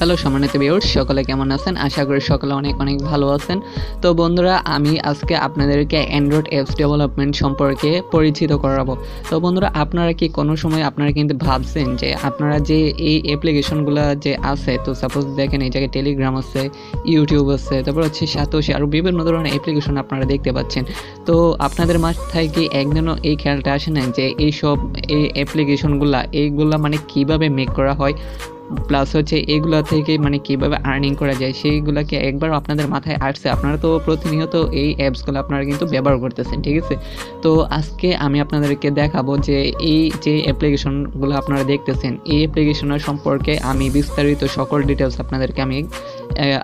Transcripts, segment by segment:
Hello সম্মানিত viewers, সকলে কেমন আছেন? আশা করি সকলে অনেক অনেক ভালো আছেন। তো বন্ধুরা, আমি আজকে আপনাদেরকে অ্যান্ড্রয়েড অ্যাপস ডেভেলপমেন্ট সম্পর্কে পরিচিত করাবো। তো বন্ধুরা, আপনারা কি কোনো সময় আপনারা কিন্তু ভাবছেন যে আপনারা যে এই অ্যাপ্লিকেশনগুলো যে আছে, তো সাপোজ দেখেন এই জায়গায় টেলিগ্রাম আছে, ইউটিউব আছে, তারপর হচ্ছে সাতোশি, আরও বিভিন্ন ধরনের অ্যাপ্লিকেশন আপনারা দেখতে পাচ্ছেন। তো আপনাদের মাথায় কি একদিনও এই খেয়ালটা আসে না যে এইসব এইগুলা মানে কীভাবে মেক করা হয়, প্লাস হচ্ছে এগুলা থেকে মানে কীভাবে আর্নিং করা যায় সেইগুলাকে একবার আপনাদের মাথায় আসছে? আপনারা তো প্রতিনিয়ত এই অ্যাপসগুলো আপনারা কিন্তু ব্যবহার করতেছেন, ঠিক আছে? তো আজকে আমি আপনাদেরকে দেখাবো যে এই যে অ্যাপ্লিকেশনগুলো আপনারা দেখতেছেন, এই অ্যাপ্লিকেশনের সম্পর্কে আমি বিস্তারিত সকল ডিটেলস আপনাদেরকে আমি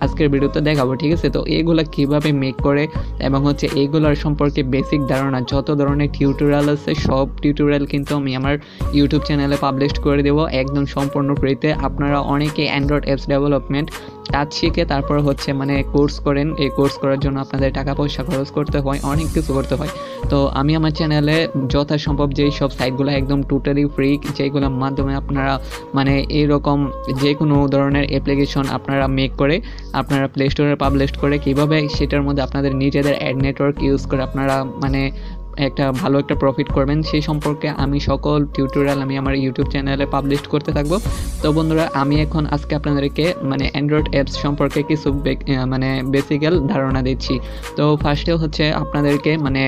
আজকের ভিডিওতে দেখাবো, ঠিক আছে? তো এইগুলা কীভাবে মেক করে এবং হচ্ছে এইগুলোর সম্পর্কে বেসিক ধারণা, যত ধরনের টিউটোরিয়াল আছে সব টিউটোরিয়াল কিন্তু আমি আমার ইউটিউব চ্যানেলে পাবলিশ করে দেবো একদম সম্পূর্ণ ফ্রিতে। আপনারা অনেকে অ্যান্ড্রয়েড অ্যাপস ডেভেলপমেন্ট কাজ শিখে তারপর হচ্ছে মানে কোর্স করেন, এই কোর্স করার জন্য আপনাদের টাকা পয়সা খরচ করতে হয়, অনেক কিছু করতে হয়। তো আমি আমার চ্যানেলে যথাসম্ভব যেই সব সাইটগুলো একদম টোটালি ফ্রি, যেগুলোর মাধ্যমে আপনারা মানে এইরকম যে কোনো ধরনের অ্যাপ্লিকেশন আপনারা মেক করে আপনারা প্লে স্টোরে পাবলিশ করে কীভাবে সেটার মধ্যে আপনাদের নিজেদের অ্যাড নেটওয়ার্ক ইউজ করে আপনারা মানে একটা ভালো একটা প্রফিট করবেন, সেই সম্পর্কে আমি সকল টিউটোরিয়াল আমি আমার ইউটিউব চ্যানেলে পাবলিশ করতে থাকবো। তো বন্ধুরা, আমি এখন আজকে আপনাদেরকে মানে অ্যান্ড্রয়েড অ্যাপস সম্পর্কে কিছু মানে বেসিক্যাল ধারণা দিচ্ছি। তো ফার্স্টে হচ্ছে আপনাদেরকে মানে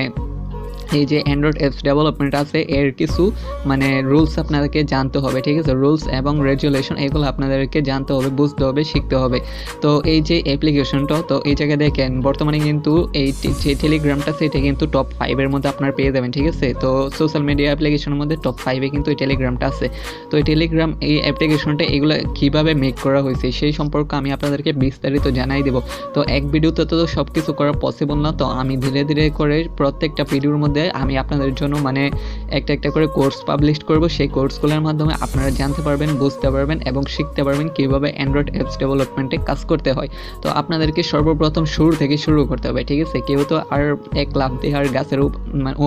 এই যে অ্যান্ড্রয়েড অ্যাপস ডেভেলপমেন্ট আছে এর কিছু মানে রুলস আপনাদেরকে জানতে হবে, ঠিক আছে? রুলস এবং রেগুলেশন এগুলো আপনাদেরকে জানতে হবে, বুঝতে হবে, শিখতে হবে। তো এই যে অ্যাপ্লিকেশনটা, তো এই জায়গায় দেখেন বর্তমানে কিন্তু এই যে টেলিগ্রামটা সেটা কিন্তু টপ 5-এর মধ্যে আপনারা পেয়ে যাবেন, ঠিক আছে? তো সোশ্যাল মিডিয়া অ্যাপ্লিকেশনের মধ্যে টপ 5-এ কিন্তু এই টেলিগ্রামটা আছে। তো এই টেলিগ্রাম এই অ্যাপ্লিকেশনটা এগুলো কীভাবে মেক করা হয়েছে সেই সম্পর্কে আমি আপনাদেরকে বিস্তারিত জানাই দেবো। তো এক ভিডিওতে তো সব কিছু করা পসিবল না, তো আমি ধীরে ধীরে করে প্রত্যেকটা ভিডিওর মধ্যে আমি আপনাদের জন্য মানে একটা একটা করে কোর্স পাবলিশ করব। সেই কোর্সগুলোর মাধ্যমে আপনারা জানতে পারবেন, বুঝতে পারবেন এবং শিখতে পারবেন কীভাবে অ্যান্ড্রয়েড অ্যাপস ডেভেলপমেন্টে কাজ করতে হয়। তো আপনাদেরকে সর্বপ্রথম শুরু থেকে শুরু করতে হবে, ঠিক আছে? কেউ তো আর এক লাফ দিয়ে আর গাছের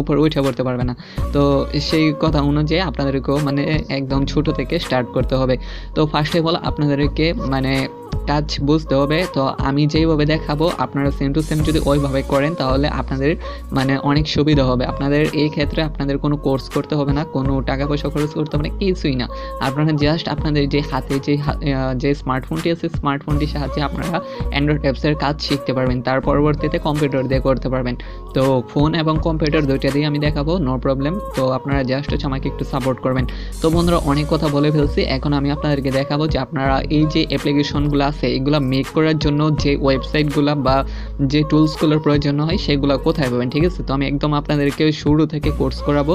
উপর উঠে পড়তে পারবে না। তো সেই কথা অনুযায়ী আপনাদেরকেও মানে একদম ছোট থেকে স্টার্ট করতে হবে। তো ফার্স্টে বলো আপনাদেরকে মানে কাজ বুঝতে হবে। তো আমি যেইভাবে দেখাবো আপনারা সেম টু সেম যদি ওইভাবে করেন তাহলে আপনাদের মানে অনেক সুবিধা হবে। আপনাদের এই ক্ষেত্রে আপনাদের কোনো কোর্স করতে হবে না, কোনো টাকা পয়সা খরচ করতে হবে না, কিছুই না। আপনারা জাস্ট আপনাদের যে হাতে যে স্মার্টফোনটি আছে স্মার্টফোনটির সাহায্যে আপনারা অ্যান্ড্রয়েড অ্যাপসের কাজ শিখতে পারবেন, তার পরবর্তীতে কম্পিউটার দিয়ে করতে পারবেন। তো ফোন এবং কম্পিউটার দুইটা দিয়ে আমি দেখাবো, নো প্রবলেম। তো আপনারা জাস্ট হচ্ছে আমাকে একটু সাপোর্ট করবেন। তো বন্ধুরা, অনেক কথা বলে ফেলছি, এখন আমি আপনাদেরকে দেখাবো যে আপনারা এই যে অ্যাপ্লিকেশনগুলো আছে এগুলো মেক করার জন্য যে ওয়েবসাইটগুলো বা যে টুলসগুলোর প্রয়োজন হয় সেগুলো কোথায় পাবেন, ঠিক আছে? তো আমি একদম আপনাদেরকে শুরু থেকে কোর্স করাবো,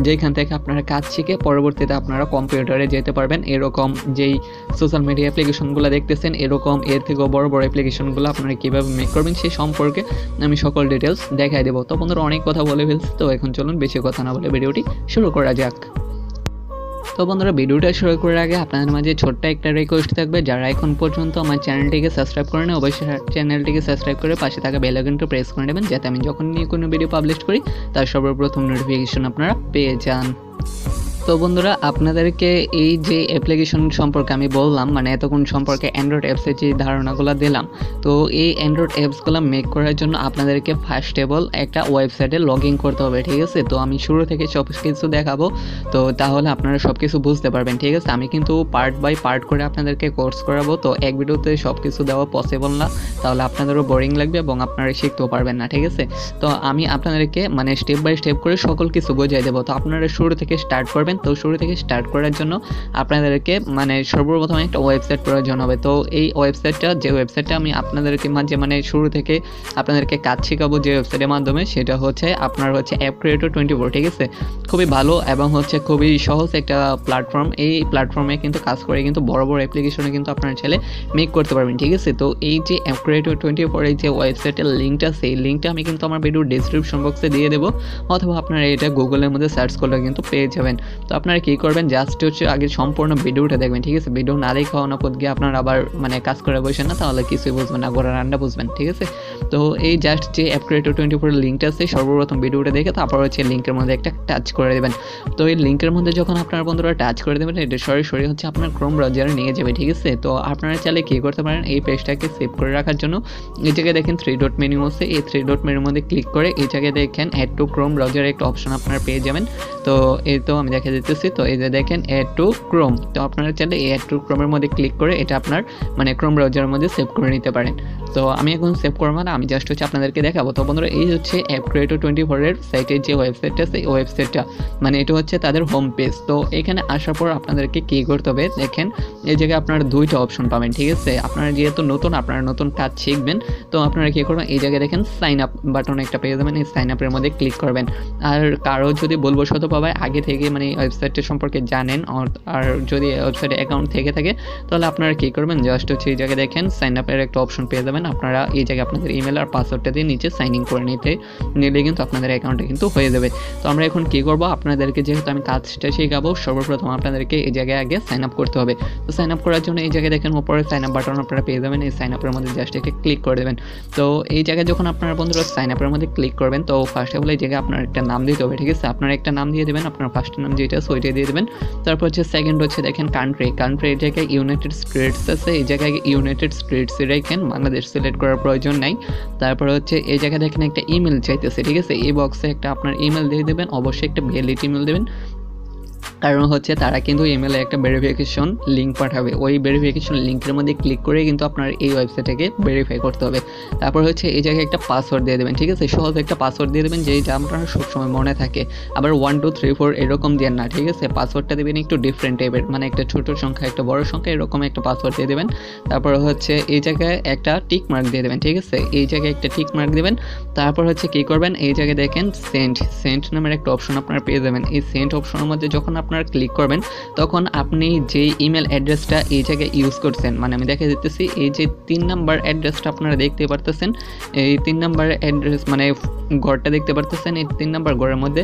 যেখান থেকে আপনারা কাজ শিখে পরবর্তীতে আপনারা কম্পিউটারে যেতে পারবেন। এরকম যেই সোশ্যাল মিডিয়া অ্যাপ্লিকেশনগুলো দেখতেছেন এরকম এর থেকেও বড় বড় অ্যাপ্লিকেশনগুলো আপনারা কীভাবে মেক করবেন সেই সম্পর্কে আমি সকল ডিটেলস দেখাই দেবো। তো বন্ধুরা, অনেক কথা বলে ফেলছি, তো এখন চলুন বেশি কথা না বলে ভিডিওটি শুরু করা যাক। তো বন্ধুরা, ভিডিওটা শুরু করার আগে আপনাদের মাঝে ছোট্ট একটা রিকোয়েস্ট থাকবে, যারা এখন পর্যন্ত আমার চ্যানেলটিকে সাবস্ক্রাইব করেন অবশ্যই চ্যানেলটিকে সাবস্ক্রাইব করে পাশে থাকা বেল আইকনটা প্রেস করে নেবেন, যাতে আমি যখন নিয়ে কোনো ভিডিও পাবলিশ করি তার সর্বপ্রথম নোটিফিকেশন আপনারা পেয়ে যান। তো বন্ধুরা, আপনাদেরকে এই যে অ্যাপ্লিকেশন সম্পর্কে আমি বললাম মানে এতক্ষণ সম্পর্কে অ্যান্ড্রয়েড অ্যাপসের যে ধারণাগুলো দিলাম, তো এই অ্যান্ড্রয়েড অ্যাপসগুলো মেক করার জন্য আপনাদেরকে ফার্স্ট অফ অল একটা ওয়েবসাইটে লগ ইন করতে হবে, ঠিক আছে? তো আমি শুরু থেকে সব কিছু দেখাবো, তো তাহলে আপনারা সব কিছু বুঝতে পারবেন, ঠিক আছে? আমি কিন্তু পার্ট বাই পার্ট করে আপনাদেরকে কোর্স করাবো, তো এক ভিডিওতে সব কিছু দেওয়া পসিবল না, তাহলে আপনাদেরও বোরিং লাগবে এবং আপনারা শিখতেও পারবেন না, ঠিক আছে? তো আমি আপনাদেরকে মানে স্টেপ বাই স্টেপ করে সকল কিছু বোঝাই দেবো। তো আপনারা শুরু থেকে স্টার্ট করবেন। তো শুরু থেকে স্টার্ট করার জন্য আপনাদেরকে মানে সর্বপ্রথম একটা ওয়েবসাইট প্রয়োজন হবে। তো এই ওয়েবসাইটটা আমি আপনাদেরকে মাঝে মানে শুরু থেকে আপনাদেরকে কাজ শেখাবো যে ওয়েবসাইটের মাধ্যমে, সেটা হচ্ছে আপনার হচ্ছে অ্যাপ ক্রিয়েটর 24, ঠিক আছে? খুবই ভালো এবং হচ্ছে খুবই সহজ একটা প্ল্যাটফর্ম। এই প্ল্যাটফর্মে কিন্তু কাজ করে কিন্তু বড় বড় অ্যাপ্লিকেশনে কিন্তু আপনারা চাইলে মেক করতে পারবেন, ঠিক আছে? তো এই যে অ্যাপ ক্রিয়েটর 24 এই যে ওয়েবসাইটের লিঙ্কটা, সেই লিঙ্কটা আমি কিন্তু আমার ভিডিওর ডেসক্রিপশন বক্সে দিয়ে দেবো, অথবা আপনারা এটা গুগলের মধ্যে সার্চ করলে কিন্তু পেয়ে যাবেন। তো আপনারা কী করবেন, জাস্ট হচ্ছে আগে সম্পূর্ণ ভিডিওটা দেখবেন, ঠিক আছে? ভিডিও না দেখে অনপদ গিয়ে আপনারা আবার মানে কাজ করে বসেন না, তাহলে কিছুই বুঝবেন না, গোড়া রান্না বুঝবেন, ঠিক আছে? তো এই জাস্ট যে অ্যাপ ক্রিয়েটর 24 লিঙ্কটা আছে সর্বপ্রথম ভিডিওটা দেখে তারপর হচ্ছে লিঙ্কের মধ্যে একটা টাচ করে দেবেন। তো এই লিঙ্কের মধ্যে যখন আপনার বন্ধুরা টাচ করে দেবেন এটা সরাসরি হচ্ছে আপনার ক্রোম ব্রাউজারে নিয়ে যাবে, ঠিক আছে। তো আপনারা চাইলে কী করতে পারেন, এই পেজটাকে সেভ করে রাখার জন্য এই জায়গায় দেখেন 3 ডট মেনু আছে, এই 3 ডট মেনুর মধ্যে ক্লিক করে এই জায়গায় দেখেন অ্যাড টু ক্রোম ব্রাউজারে একটা অপশন আপনারা পেয়ে যাবেন। তো এই তো আমি দেখা দিতেছি, তো এই যে দেখেন অ্যাড টু ক্রোম, তো আপনারা চাইলে এই অ্যাড টু ক্রোমের মধ্যে ক্লিক করে এটা আপনার মানে ক্রোম ব্রাউজারের মধ্যে সেভ করে নিতে পারেন। তো আমি এখন সেভ করবো না, আমি জাস্ট হচ্ছে আপনাদেরকে দেখাবো। তো বন্ধুরা এই হচ্ছে অ্যাপ ক্রিয়েটর 24 এর সাইটের যে ওয়েবসাইটটা আছে এই ওয়েবসাইটটা মানে এটা হচ্ছে তাদের হোম পেজ। তো এখানে আসার পর আপনাদেরকে কী করতে হবে, দেখেন এই জায়গায় আপনারা 2টা অপশন পাবেন, ঠিক আছে। আপনারা যেহেতু নতুন, আপনারা নতুন কাজ শিখবেন, তো আপনারা কী করবেন, এই জায়গায় দেখেন সাইন আপ বাটন একটা পেয়ে যাবেন, এই সাইন আপের মধ্যে ক্লিক করবেন। আর কারো যদি বলবশতভাবে আগে থেকে মানে ওয়েবসাইটটা সম্পর্কে জানেন আর যদি ওয়েবসাইটে অ্যাকাউন্ট থেকে থাকে তাহলে আপনারা কী করবেন, জাস্ট হচ্ছে এই জায়গায় দেখেন সাইন আপের একটা অপশন পেয়ে যাবেন। আপনারা এই জায়গায় আপনাদের ইমেল আর পাসওয়ার্ডটা দিয়ে নিচে সাইন ইন করে নিলে কিন্তু আপনাদের অ্যাকাউন্টে কিন্তু হয়ে যাবে। তো আমরা এখন কী করবো, আপনাদেরকে যেহেতু আমি কাজটা শেখাবো সর্বপ্রথম আপনাদেরকে এই জায়গায় আগে সাইন আপ করতে হবে। তো সাইন আপ করার জন্য এই জায়গায় দেখেন উপরে সাইন আপ বাটন আপনারা পেয়ে যাবেন, এই সাইন আপের মধ্যে জাস্ট একটা ক্লিক করে দেবেন। তো এই জায়গায় যখন আপনারা বন্ধুরা সাইন আপের মধ্যে ক্লিক করবেন, তো ফার্স্ট অফ অল এই জায়গায় আপনার একটা নাম দিতে হবে, ঠিক আছে। আপনারা একটা নাম দিয়ে দেবেন, আপনার ফার্স্ট নাম যেটা আছে ওইটা দিয়ে দেবেন। তারপর হচ্ছে সেকেন্ড হচ্ছে দেখেন কান্ট্রি এই জায়গায় ইউনাইটেড স্টেটস আছে, এই জায়গায় ইউনাইটেড স্টেটস রেখেন, বাংলাদেশ সিলেক্ট করার প্রয়োজন নাই। তারপর হচ্ছে এই জায়গায় দেখেন একটা ইমেল চাইতেছে, ঠিক আছে। এই বক্সে একটা আপনার ইমেল দিয়ে দেবেন, অবশ্যই একটা ভ্যালিড ইমেল দেবেন, কারণ হচ্ছে তারা কিন্তু ইমেলে একটা ভেরিফিকেশন লিঙ্ক পাঠাবে, ওই ভেরিফিকেশন লিঙ্কের মধ্যে ক্লিক করে কিন্তু আপনার এই ওয়েবসাইটটাকে ভেরিফাই করতে হবে। তারপর হচ্ছে এই জায়গায় একটা পাসওয়ার্ড দিয়ে দেবেন, ঠিক আছে। সহজ একটা পাসওয়ার্ড দিয়ে দেবেন যেটা আপনার সবসময় মনে থাকে, আবার 1 2 3 4 এরকম দেন না, ঠিক আছে। পাসওয়ার্ডটা দেবেন একটু ডিফারেন্ট টাইপের, মানে একটা ছোট সংখ্যা একটা বড় সংখ্যা এরকম একটা পাসওয়ার্ড দিয়ে দেবেন। তারপর হচ্ছে এই জায়গায় একটা টিক মার্ক দিয়ে দেবেন, ঠিক আছে। এই জায়গায় একটা টিক মার্ক দেবেন। তারপর হচ্ছে কী করবেন, এই জায়গায় দেখেন সেন্ড নামের একটা অপশন আপনারা পেয়ে যাবেন। এই সেন্ড অপশনের মধ্যে যখন আপনারা ক্লিক করবেন তখন আপনি যে ইমেল অ্যাড্রেসটা এই জায়গায় ইউজ করছেন, মানে আমি দেখা দিতেছি এই যে 3 নাম্বার অ্যাড্রেসটা আপনারা দেখতে পারতেছেন, এই 3 নাম্বার অ্যাড্রেস মানে ঘরটা দেখতে পারতেছেন, এই 3 নাম্বার ঘরের মধ্যে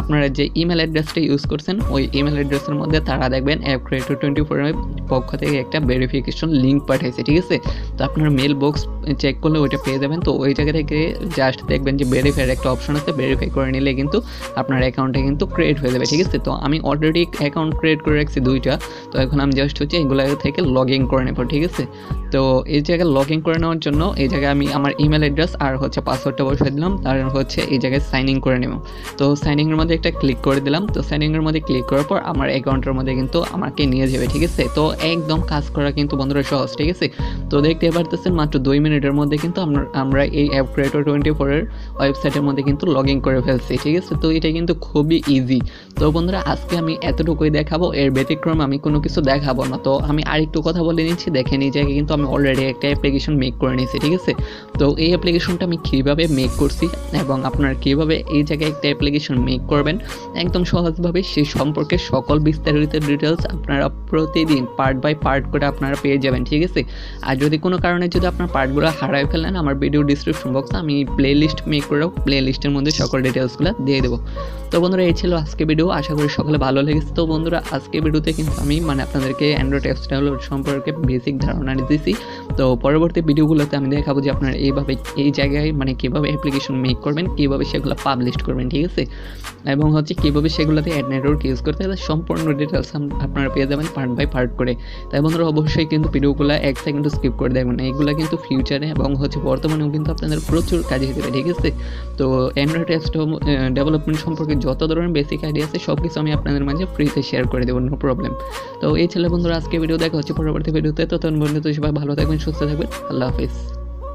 আপনারা যে ইমেল অ্যাড্রেসটা ইউজ করছেন ওই ইমেল অ্যাড্রেসের মধ্যে তারা দেখবেন অ্যাপ ক্রিয়েটর 24 এর পক্ষ থেকে একটা ভেরিফিকেশন লিঙ্ক পাঠাইছে, ঠিক আছে। তো আপনার মেল বক্স চেক করলে ওইটা পেয়ে যাবেন। তো ওই জায়গা থেকে জাস্ট দেখবেন যে ভেরিফাইয়ের একটা অপশন আছে, ভেরিফাই করে নিলে কিন্তু আপনার অ্যাকাউন্টে কিন্তু ক্রিয়েট হয়ে যাবে, ঠিক আছে। তো আমি অলরেডি অ্যাকাউন্ট ক্রিয়েট করে রাখছি 2টা, তো এখন আমি জাস্ট হচ্ছে এগুলো থেকে লগ ইন করে নেব, ঠিক আছে। তো এই জায়গায় লগ ইন করে নেওয়ার জন্য এই জায়গায় আমি আমার ইমেল অ্যাড্রেস আর হচ্ছে পাসওয়ার্ডটা বসিয়ে দিলাম, তার হচ্ছে এই জায়গায় সাইন ইন করে নেব। তো সাইন ইনের মধ্যে একটা ক্লিক করে দিলাম। তো সাইন ইনের মধ্যে ক্লিক করার পর আমার অ্যাকাউন্টের মধ্যে কিন্তু আমাকে নিয়ে যাবে, ঠিক আছে। তো একদম কাজ করা কিন্তু বন্ধুরা সহজ, ঠিক আছে। তো দেখতে পারতেছেন মাত্র 2 মিনিটের মধ্যে কিন্তু আমরা এই অ্যাপ ক্রিয়েটর 24 এর ওয়েবসাইটের মধ্যে কিন্তু লগ ইন করে ফেলছি, ঠিক আছে। তো এটা কিন্তু খুবই ইজি। তো বন্ধুরা আজকে আমি এতটুকুই দেখাবো, এর ব্যতিক্রম আমি কোনো কিছু দেখাবো না। তো আমি আরেকটু কথা বলে নিচ্ছি, দেখেন এই জায়গায় কিন্তু আমি অলরেডি একটা অ্যাপ্লিকেশন মেক করে নিয়েছি, ঠিক আছে। তো এই অ্যাপ্লিকেশনটা আমি কীভাবে মেক করছি এবং আপনারা কীভাবে এই জায়গায় একটা অ্যাপ্লিকেশন মেক করবেন একদম সহজভাবে সেই সম্পর্কে সকল বিস্তারিত ডিটেলস আপনারা প্রতিদিন পার্ট বাই পার্ট করে আপনারা পেয়ে যাবেন, ঠিক আছে। আর যদি কোনো কারণে যদি আপনার পার্টগুলো হারায় ফেলেন, আমার ভিডিও ডিসক্রিপশন বক্সে আমি প্লে লিস্ট মেক করে প্লে লিস্টের মধ্যে সকল ডিটেলসগুলো দিয়ে দেবো। তো বন্ধুরা এই ছিল আজকে ভিডিও, আশা করি সকলে ভালো লেগেছে। তো বন্ধুরা আজকে ভিডিওতে কিন্তু আমি মানে আপনাদেরকে অ্যান্ড্রয়েড অ্যাপস ডাউনলোড সম্পর্কে বেসিক ধারণা দিতেছি। তো পরবর্তী ভিডিওগুলোতে আমি দেখাবো যে আপনারা এইভাবে এই জায়গায় মানে কীভাবে অ্যাপ্লিকেশন মেক করবেন, কীভাবে সেগুলো পাবলিশ করবেন, ঠিক আছে, এবং হচ্ছে কীভাবে সেগুলোতে অ্যাড নেটওয়ার্ক ইউজ করতে হবে সম্পূর্ণ ডিটেলস আপনারা পেয়ে যাবেন পার্ট বাই পার্ট করে। তাই বন্ধুরা অবশ্যই কিন্তু ভিডিওগুলো 1 সেকেন্ডও স্কিপ করে দেখবেন, এইগুলো কিন্তু ফিউচারে এবং হচ্ছে বর্তমানেও কিন্তু আপনাদের প্রচুর কাজে দেবে, ঠিক আছে। তো অ্যান্ড্রয়েড অ্যাপস ডেভেলপমেন্ট সম্পর্কে যত ধরনের বেসিক আইডিয়া আছে সব কিছু আমি আপনাদের মাঝে ফ্রিতে শেয়ার করে দেবো, নো প্রবলেম। তো এই ছিল বন্ধুরা আজকে ভিডিও, দেখা হচ্ছে পরবর্তী ভিডিওতে। ততক্ষণ পর্যন্ত সবাই ভালো থাকবেন, সুস্থ থাকবেন, আল্লাহ হাফিজ।